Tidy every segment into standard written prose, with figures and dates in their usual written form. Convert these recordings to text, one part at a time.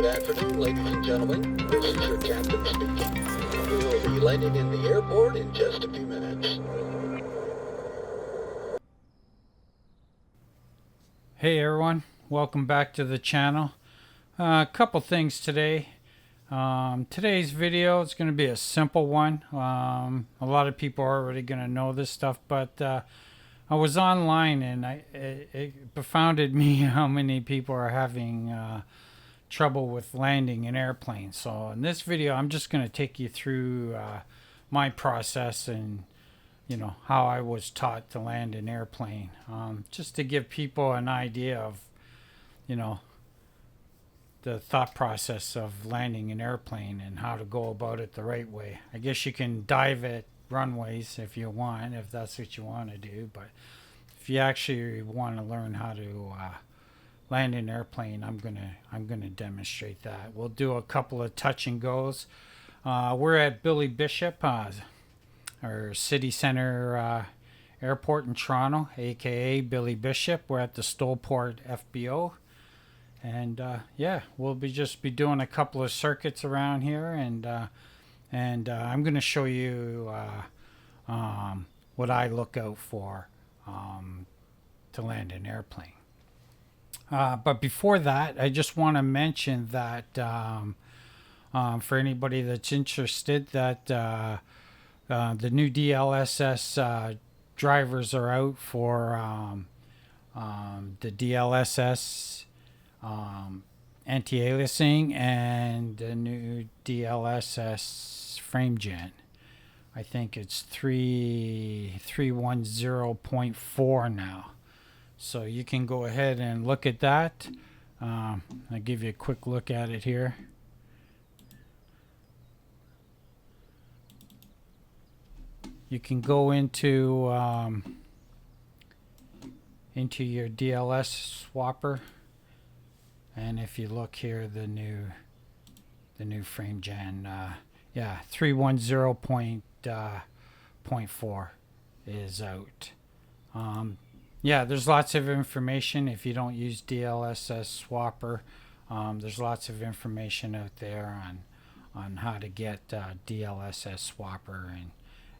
afternoon, ladies and gentlemen. This is your captain speaking. We will be landing in the airport in just a few minutes. Hey everyone, welcome back to the channel. A couple things today. Today's video is going to be a simple one. A lot of people are already going to know this stuff, but I was online and it befounded me how many people are having trouble with landing an airplane. So in this video, I'm just going to take you through my process and how I was taught to land an airplane, just to give people an idea of the thought process of landing an airplane and how to go about it the right way. I guess you can dive at runways if you want, if that's what you want to do, but if you actually want to learn how to land an airplane, I'm gonna demonstrate that. We'll do a couple of touch and goes. We're at Billy Bishop, our city center airport in Toronto, aka Billy Bishop. We're at the Stoleport FBO, and yeah, we'll just be doing a couple of circuits around here, and I'm going to show you what I look out for to land an airplane. But before that, I just want to mention that for anybody that's interested, that the new DLSS drivers are out for the DLSS anti-aliasing and the new DLSS frame gen. I think it's 3.10.4 now. So you can go ahead and look at that. I'll give you a quick look at it here. You can go into your DLS swapper, and if you look here, the new frame gen, yeah, 3.10.4 is out. Yeah, there's lots of information. If you don't use DLSS swapper, there's lots of information out there on how to get DLSS swapper,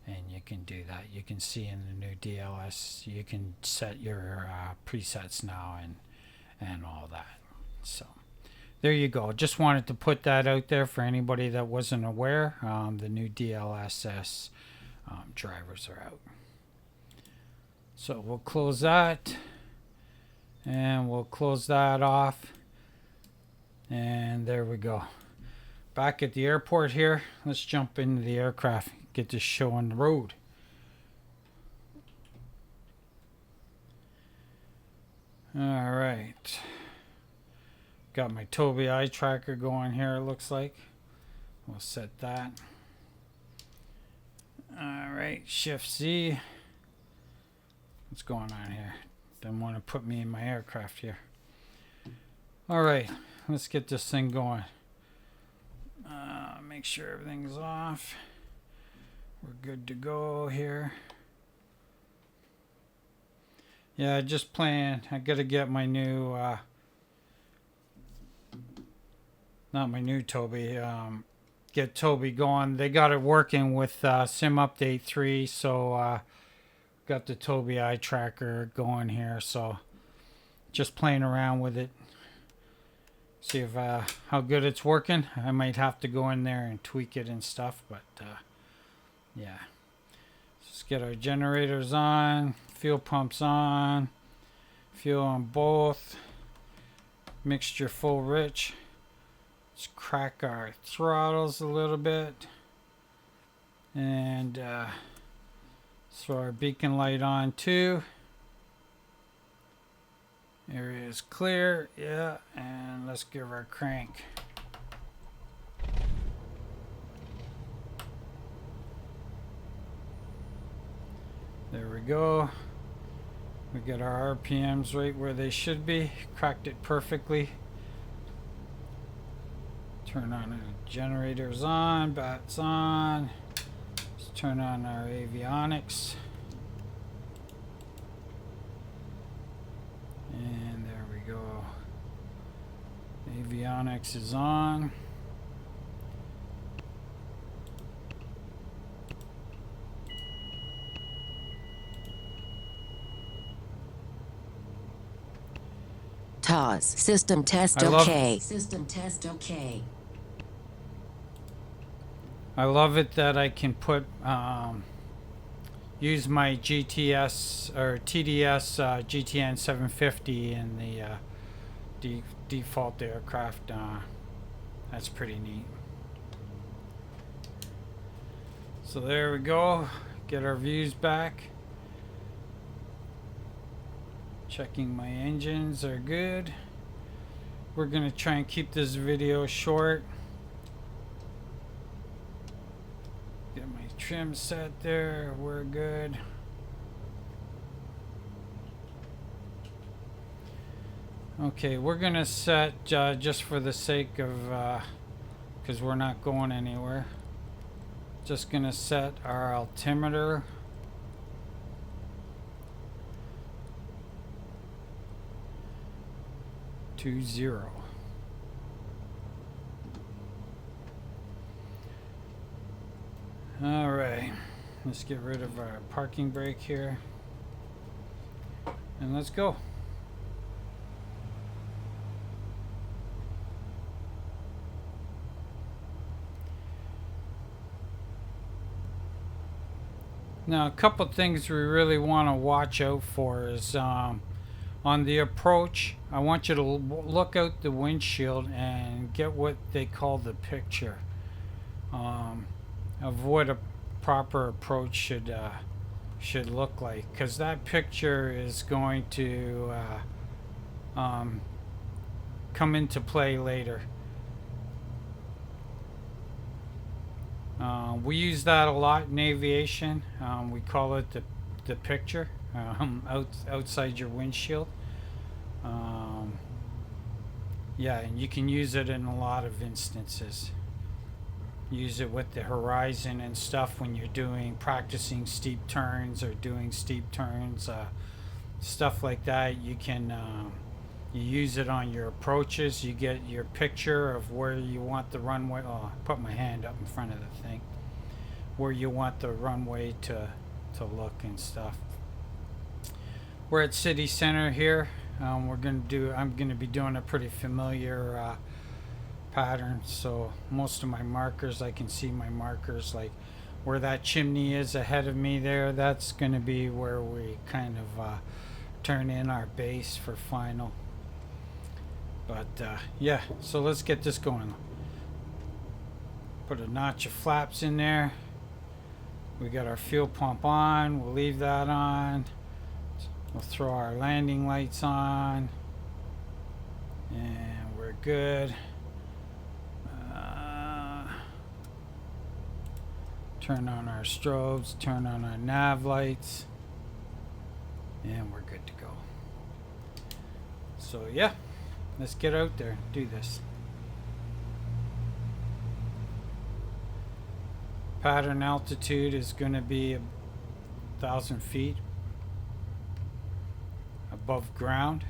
and you can do that. You can see in the new DLS, you can set your presets now and all that. So there you go. Just wanted to put that out there for anybody that wasn't aware. The new DLSS drivers are out. So we'll close that, and we'll close that off, and there we go. Back at the airport here. Let's jump into the aircraft, get this show on the road. All right, got my Tobii eye tracker going here, it looks like. We'll set that. All right, Shift Z. What's going on here? Don't want to put me in my aircraft here. All right, let's get this thing going. Make sure everything's off. We're good to go here. Yeah, just playing. I gotta get my new, not my new Tobii. Get Tobii going. They got it working with Sim Update 3, so got the Tobii eye tracker going here, so just playing around with it, see if how good it's working. I might have to go in there and tweak it and stuff, but yeah, let's get our generators on, fuel pumps on, fuel on both, mixture full rich. Let's crack our throttles a little bit, and throw our beacon light on too. Area is clear, yeah, and let's give our crank. There we go. We get our RPMs right where they should be. Cracked it perfectly. Turn on our generators on, bats on. Let's turn on our avionics. And there we go. Avionics Avionics is on. TOS. System test okay. System test okay. I love it that I can put use my GTS or TDS GTN 750 in the default aircraft. That's pretty neat. So there we go. Get our views back. Checking my engines are good. We're gonna try and keep this video short. Get my trim set there. We're good. Okay, we're gonna set just for the sake of because we're not going anywhere. Just gonna set our altimeter to 0. All right, let's get rid of our parking brake here and let's go. Now, a couple things we really want to watch out for is on the approach, I want you to look out the windshield and get what they call the picture of what a proper approach should look like, because that picture is going to come into play later. We use that a lot in aviation. We call it the picture outside your windshield. Yeah, and you can use it in a lot of instances. Use it with the horizon and stuff when you're practicing steep turns or doing steep turns, stuff like that. You can you use it on your approaches. You get your picture of where you want the runway. Oh, I put my hand up in front of the thing. Where you want the runway to look and stuff. We're at City Center here. I'm gonna be doing a pretty familiar pattern. So most of my markers, I can see my markers, like where that chimney is ahead of me there. That's gonna be where we kind of turn in our base for final. But yeah, so let's get this going. Put a notch of flaps in there. We got our fuel pump on. We'll leave that on. We'll throw our landing lights on. And we're good. Turn on our strobes. Turn on our nav lights. And we're good to go. So yeah. Let's get out there, do this. Pattern altitude is going to be 1,000 feet above ground.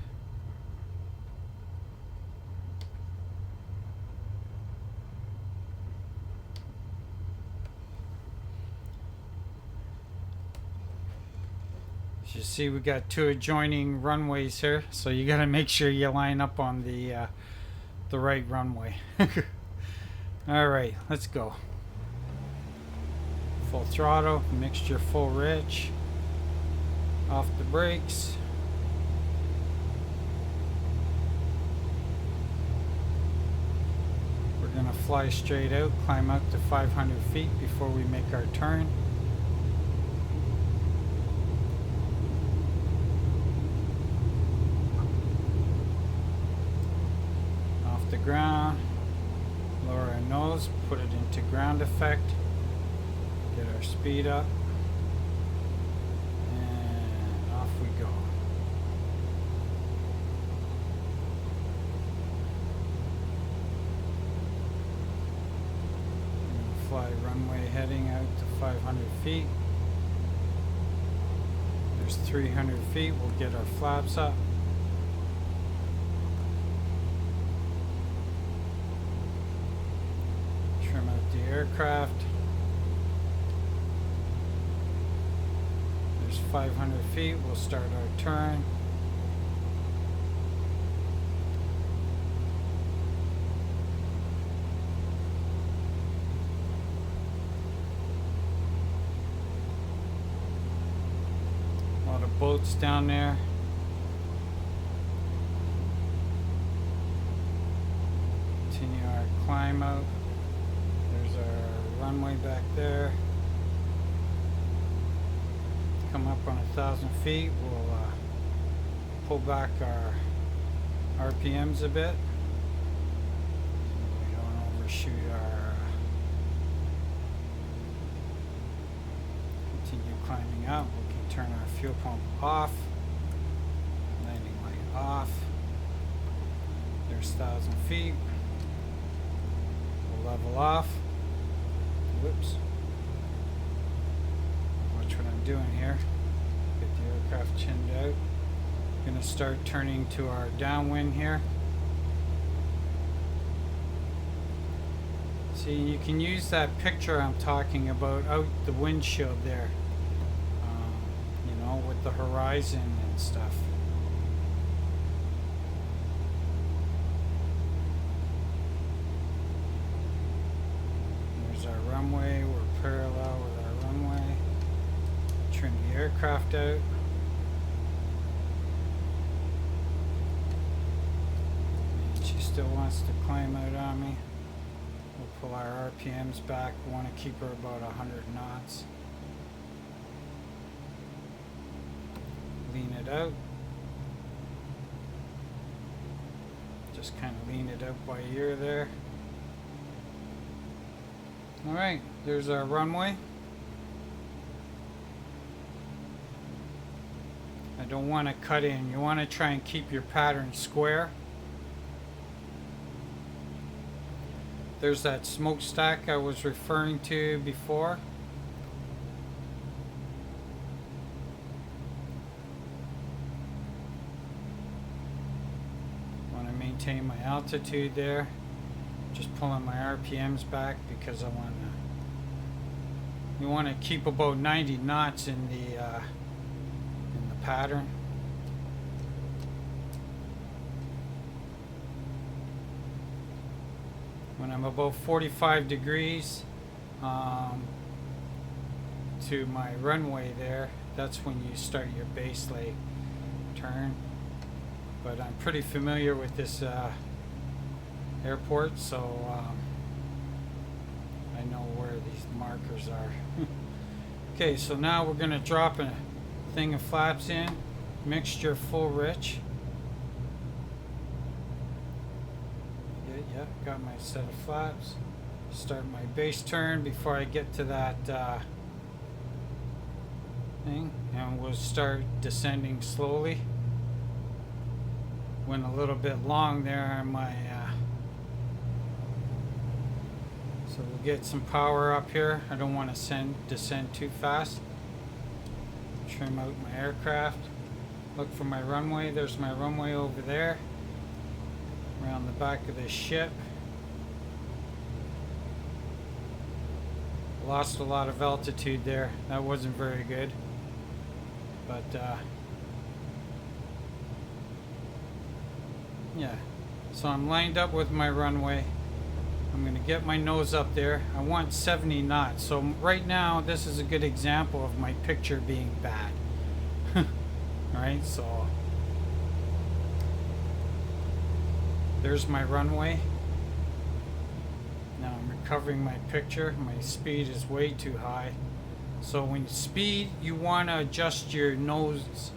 As you see, we got two adjoining runways here, so you got to make sure you line up on the right runway. All right, let's go. Full throttle, mixture full rich. Off the brakes. We're gonna fly straight out, climb out to 500 feet before we make our turn. Off the ground, lower our nose, put it into ground effect. Get our speed up, and off we go. Fly runway heading out to 500 feet. There's 300 feet. We'll get our flaps up. trim out the aircraft. There's 500 feet. We'll start our turn. A lot of boats down there. Continue our climb out. There's our runway back there. Come up on 1,000 feet. We'll pull back our RPMs a bit. So we don't overshoot our. Continue climbing up. We can turn our fuel pump off. Landing light off. There's 1,000 feet. We'll level off. Whoops. Watch what I'm doing here. Get the aircraft chinned out. Gonna start turning to our downwind here. See, you can use that picture I'm talking about out the windshield there. You know, with the horizon and stuff. There's our runway. We're parallel with our runway. Trim the aircraft out. And she still wants to climb out on me. We'll pull our RPMs back. We want to keep her about 100 knots. Lean it out. Just kind of lean it out by ear there. Alright, there's our runway. I don't want to cut in. You want to try and keep your pattern square. There's that smokestack I was referring to before. Want to maintain my altitude there. Just pulling my RPMs back because I want to. You want to keep about 90 knots in the pattern. When I'm about 45 degrees to my runway there, that's when you start your base leg turn. But I'm pretty familiar with this airport, so I know where these markers are. Okay, so now we're going to drop a thing of flaps in, mixture full rich. Good, yeah, got my set of flaps. Start my base turn before I get to that thing, and we'll start descending slowly. Went a little bit long there on my so we'll get some power up here. I don't want to descend too fast. Trim out my aircraft. Look for my runway. There's my runway over there. Around the back of this ship. Lost a lot of altitude there. That wasn't very good. But yeah. So I'm lined up with my runway. I'm going to get my nose up there. I want 70 knots. So right now, this is a good example of my picture being bad. Alright, so there's my runway. Now I'm recovering my picture. My speed is way too high. So when you speed, you want to adjust your nose,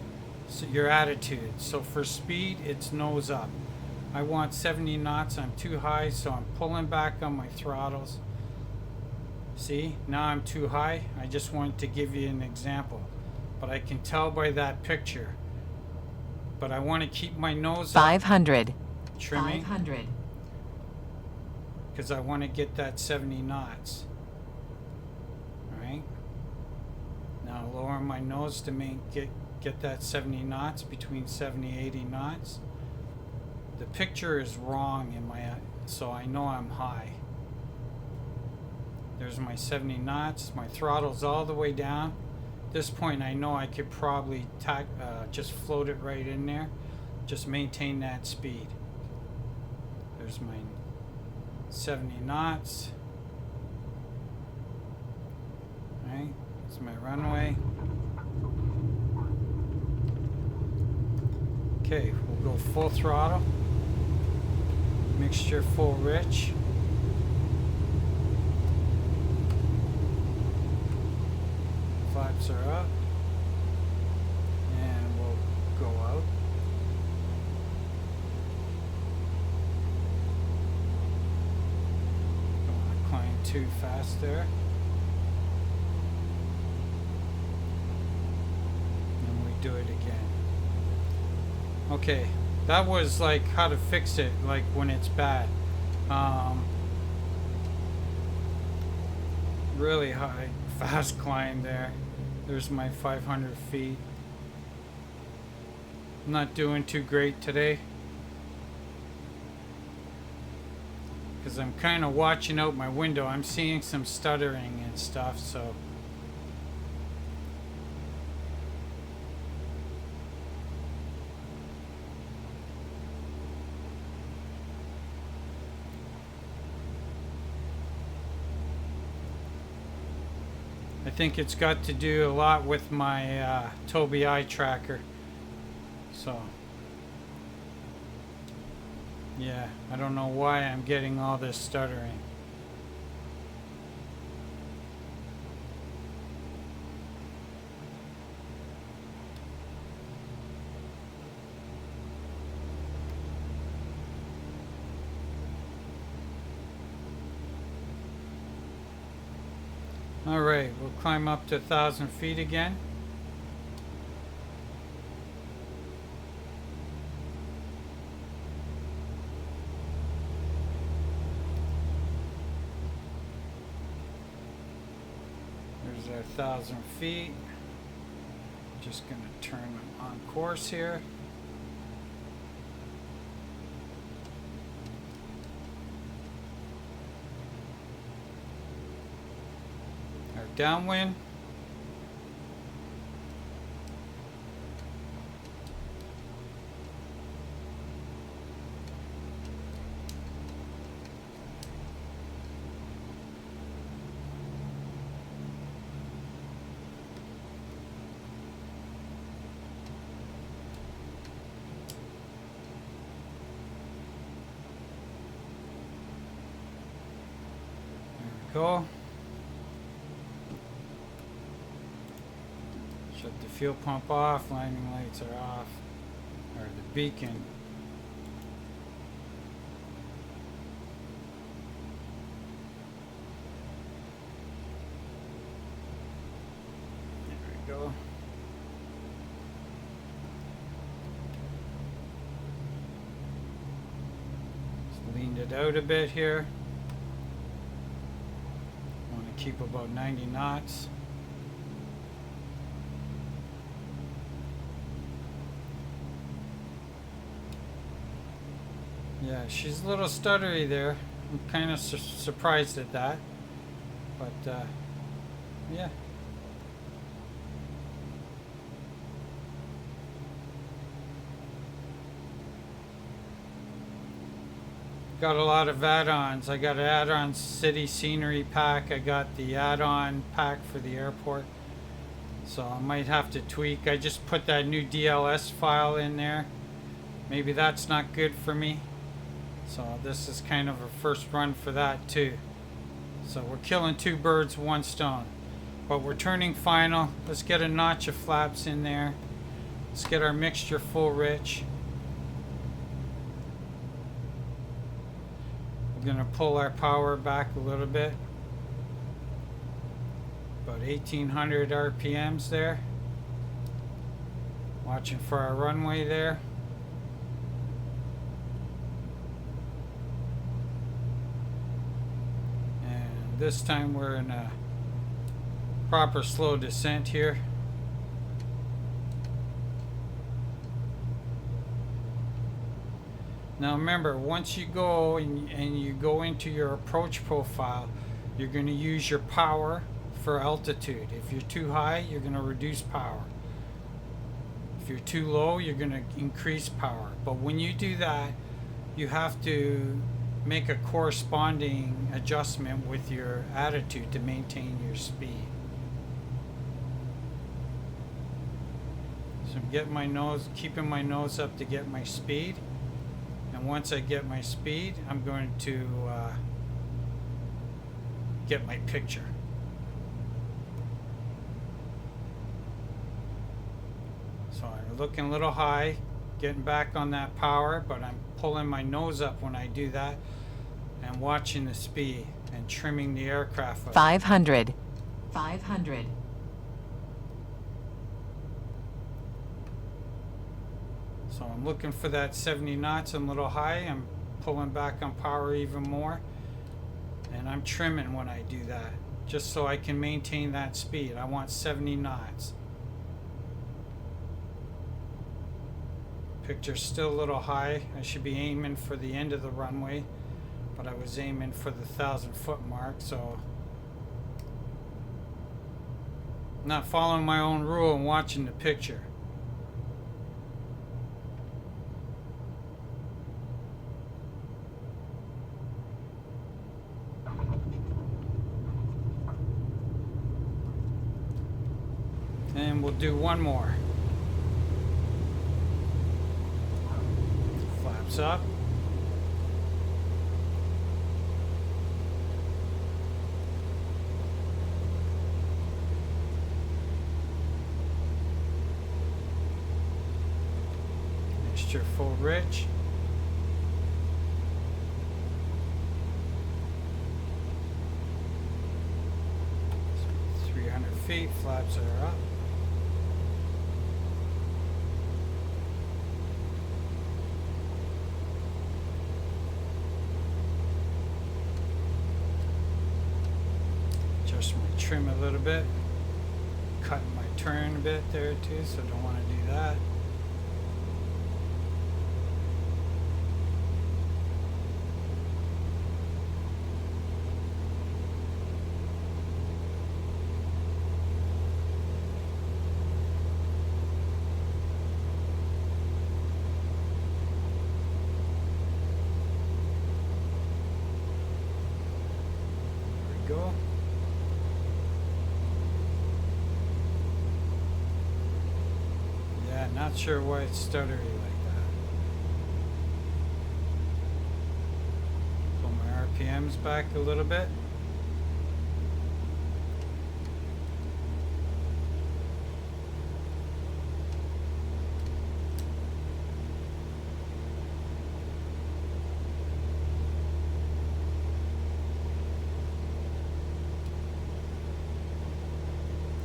your attitude. So for speed, it's nose up. I want 70 knots. I'm too high, so I'm pulling back on my throttles. See, now I'm too high. I just wanted to give you an example. But I can tell by that picture. But I want to keep my nose 500. up. Trimming. 500. Because I want to get that 70 knots. Alright. Now lower my nose to get that 70 knots, between 70 80 knots. The picture is wrong in my, so I know I'm high. There's my 70 knots. My throttle's all the way down. At this point, I know I could probably just float it right in there. Just maintain that speed. There's my 70 knots. Right, that's my runway. Okay, we'll go full throttle. Mixture full rich. Flaps are up. And we'll go out. Don't want to climb too fast there. And we do it again. Okay, that was like how to fix it, like when it's bad. Really high, fast climb there. There's my 500 feet. I'm not doing too great today, because I'm kind of watching out my window. I'm seeing some stuttering and stuff, so. I think it's got to do a lot with my Tobii eye tracker. So, yeah, I don't know why I'm getting all this stuttering. Alright, we'll climb up to 1,000 feet again. There's our 1,000 feet. Just going to turn on course here. Downwind. There we go. Shut the fuel pump off, landing lights are off, or the beacon. There we go. Just leaned it out a bit here. Want to keep about 90 knots. Yeah, she's a little stuttery there. I'm kind of surprised at that. But, yeah. Got a lot of add-ons. I got an add-on city scenery pack. I got the add-on pack for the airport. So I might have to tweak. I just put that new DLSS file in there. Maybe that's not good for me. So this is kind of a first run for that too. So we're killing two birds with one stone. But we're turning final. Let's get a notch of flaps in there. Let's get our mixture full rich. We're going to pull our power back a little bit. About 1800 RPMs there. Watching for our runway there. This time we're in a proper slow descent here. Now remember, once you go and you go into your approach profile, you're going to use your power for altitude. If you're too high, you're going to reduce power. If you're too low, you're going to increase power. But when you do that, you have to make a corresponding adjustment with your attitude to maintain your speed. So I'm getting my nose, keeping my nose up to get my speed. And once I get my speed, I'm going to get my picture. So I'm looking a little high, getting back on that power, but I'm pulling my nose up when I do that and watching the speed and trimming the aircraft up. 500. 500. So I'm looking for that 70 knots. I'm a little high. I'm pulling back on power even more. And I'm trimming when I do that, just so I can maintain that speed. I want 70 knots. Picture's still a little high. I should be aiming for the end of the runway, but I was aiming for the 1,000-foot mark, so I'm not following my own rule and watching the picture. And we'll do one more. Flaps up. Mixture full rich. So 300 feet, flaps are up. Adjust my trim a little bit, cutting my turn a bit there too, so don't want to do that. There we go. Yeah, not sure why it's stuttery like that. Pull my RPMs back a little bit.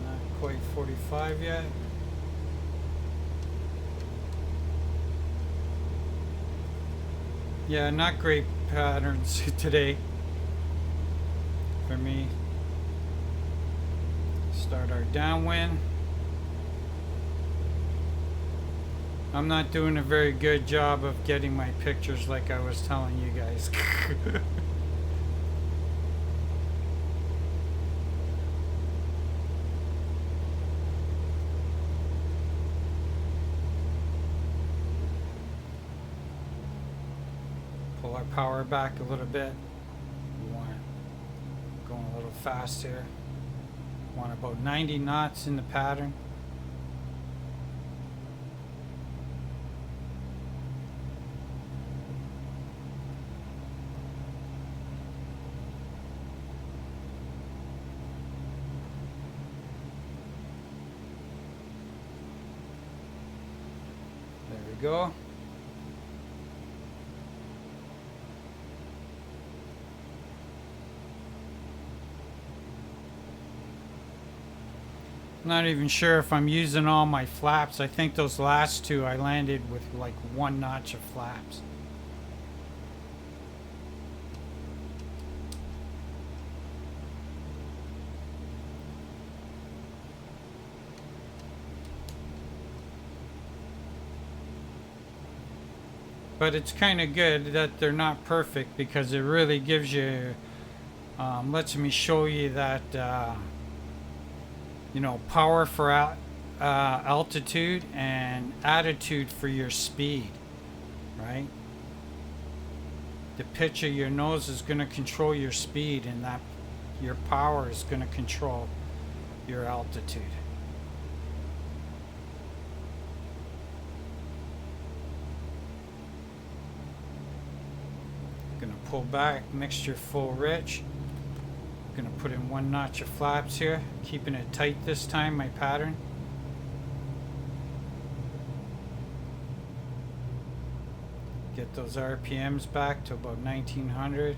Not quite 45 yet. Yeah, not great patterns today for me. Start our downwind. I'm not doing a very good job of getting my pictures like I was telling you guys. Pull our power back a little bit. We want it going a little fast here. Want about 90 knots in the pattern. There we go. Not even sure if I'm using all my flaps. I think those last two I landed with like 1 notch of flaps. But it's kind of good that they're not perfect, because it really gives you Lets me show you that power for altitude and attitude for your speed, right? The pitch of your nose is going to control your speed, and that your power is going to control your altitude. Going to pull back, mixture full rich. Going to put in 1 notch of flaps here, keeping it tight this time, my pattern. Get those RPMs back to about 1900.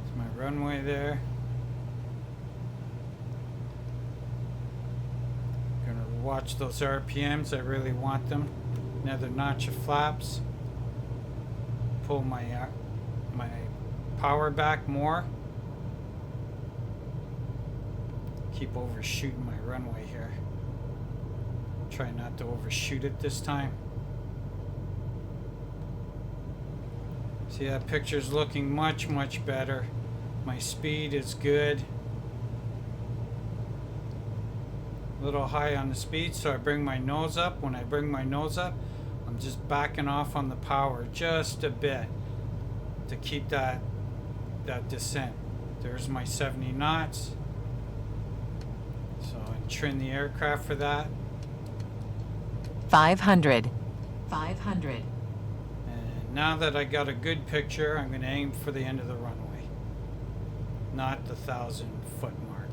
It's my runway there. Gonna watch those RPMs, I really want them. Another notch of flaps. Pull my power back more. Keep overshooting my runway here. Try not to overshoot it this time. See, that picture's looking much better. My speed is good. A little high on the speed, so I bring my nose up. When I bring my nose up, I'm just backing off on the power just a bit to keep that descent. There's my 70 knots. So I trim the aircraft for that. 500. 500. And now that I got a good picture, I'm going to aim for the end of the runway, not the 1,000-foot mark.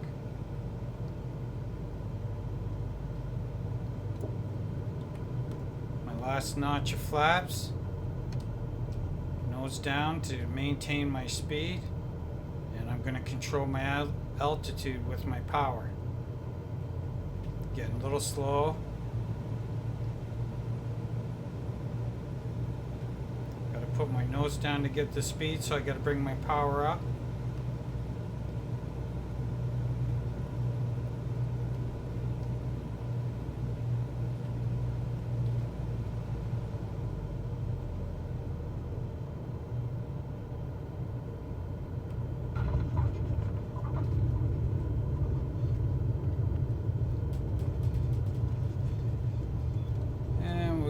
My last notch of flaps. Nose down to maintain my speed, and I'm going to control my altitude with my power. Getting a little slow. Got to put my nose down to get the speed, so I got to bring my power up.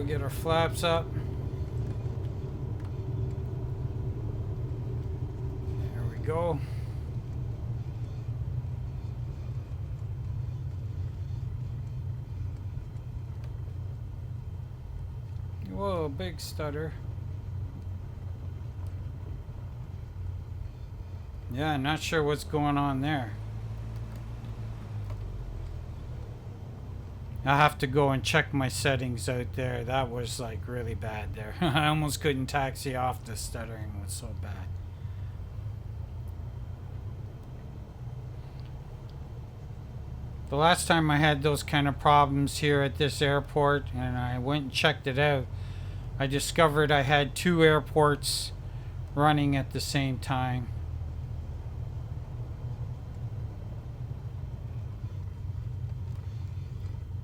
Get our flaps up. There we go. Whoa, big stutter. Yeah, not sure what's going on there. I have to go and check my settings out there. That was like really bad there. I almost couldn't taxi off. The stuttering was so bad. The last time I had those kind of problems here at this airport, and I went and checked it out, I discovered I had 2 airports running at the same time.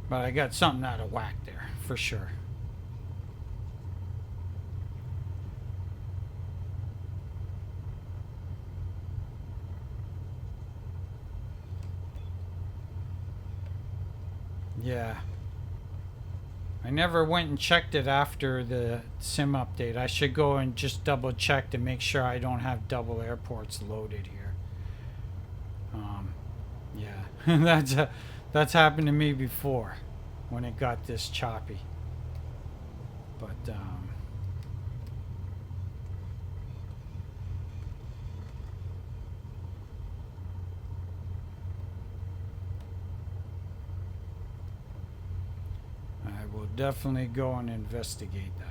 But I got something out of whack there, for sure. Yeah. I never went and checked it after the SIM update. I should go and just double check to make sure I don't have double airports loaded here. Yeah, that's happened to me before when it got this choppy. But I will definitely go and investigate that.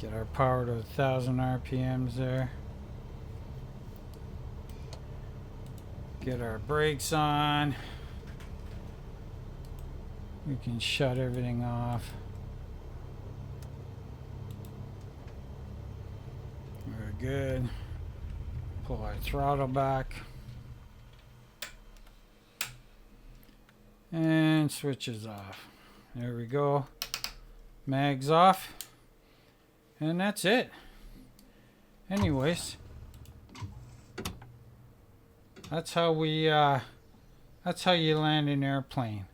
Get our power to 1,000 RPMs there. Get our brakes on. We can shut everything off. Very good. Pull our throttle back. And switches off. There we go. Mags off. And that's it. Anyways, that's how you land an airplane.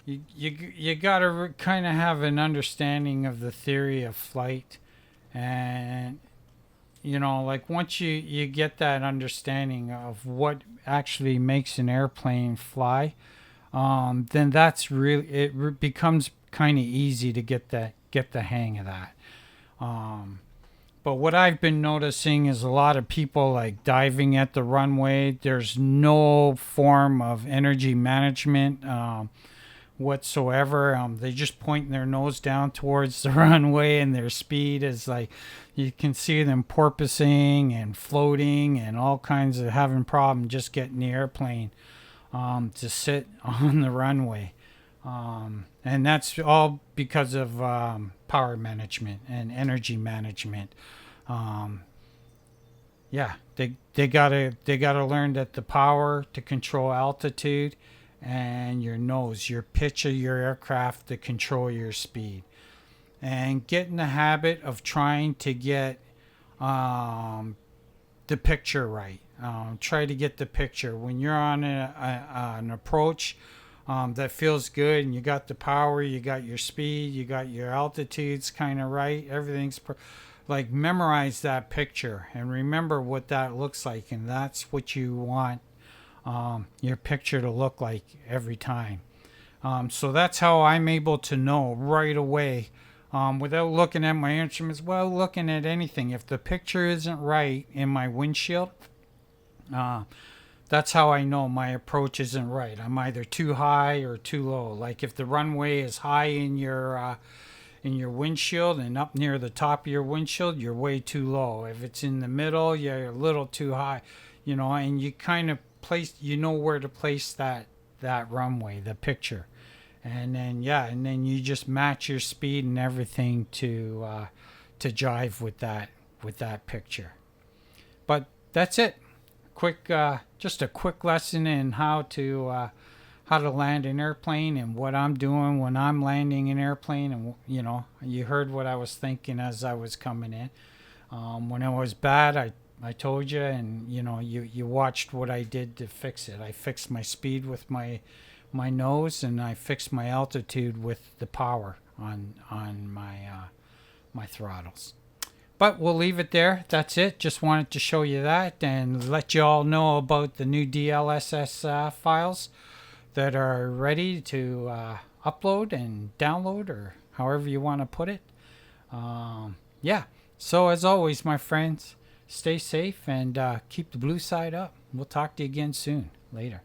You gotta kind of have an understanding of the theory of flight, and like once you get that understanding of what actually makes an airplane fly, then that's really becomes kind of easy to get the hang of that. But what I've been noticing is a lot of people like diving at the runway. There's no form of energy management whatsoever. They just point their nose down towards the runway, and their speed is like, you can see them porpoising and floating and all kinds of having problem just getting the airplane to sit on the runway. And that's all because of power management and energy management. They gotta learn that the power to control altitude, and your nose, your pitch of your aircraft to control your speed, and get in the habit of trying to get the picture right. Try to get the picture when you're on an approach that feels good, and you got the power, you got your speed, you got your altitudes kind of right. Everything's like, memorize that picture and remember what that looks like, and that's what you want your picture to look like every time. So that's how I'm able to know right away, without looking at my instruments, looking at anything. If the picture isn't right in my windshield, that's how I know my approach isn't right. I'm either too high or too low. Like if the runway is high in your windshield and up near the top of your windshield, you're way too low. If it's in the middle, you're a little too high. And you kind of where to place that runway, the picture. And then you just match your speed and everything to jive with that picture. But that's it. Just a quick lesson in how to land an airplane, and what I'm doing when I'm landing an airplane. And you heard what I was thinking as I was coming in. When it was bad, I told you, and you watched what I did to fix it. I fixed my speed with my nose, and I fixed my altitude with the power on my throttles. But we'll leave it there. That's it. Just wanted to show you that and let you all know about the new DLSS files that are ready to upload and download, or however you want to put it. So as always, my friends, stay safe and keep the blue side up. We'll talk to you again soon. Later.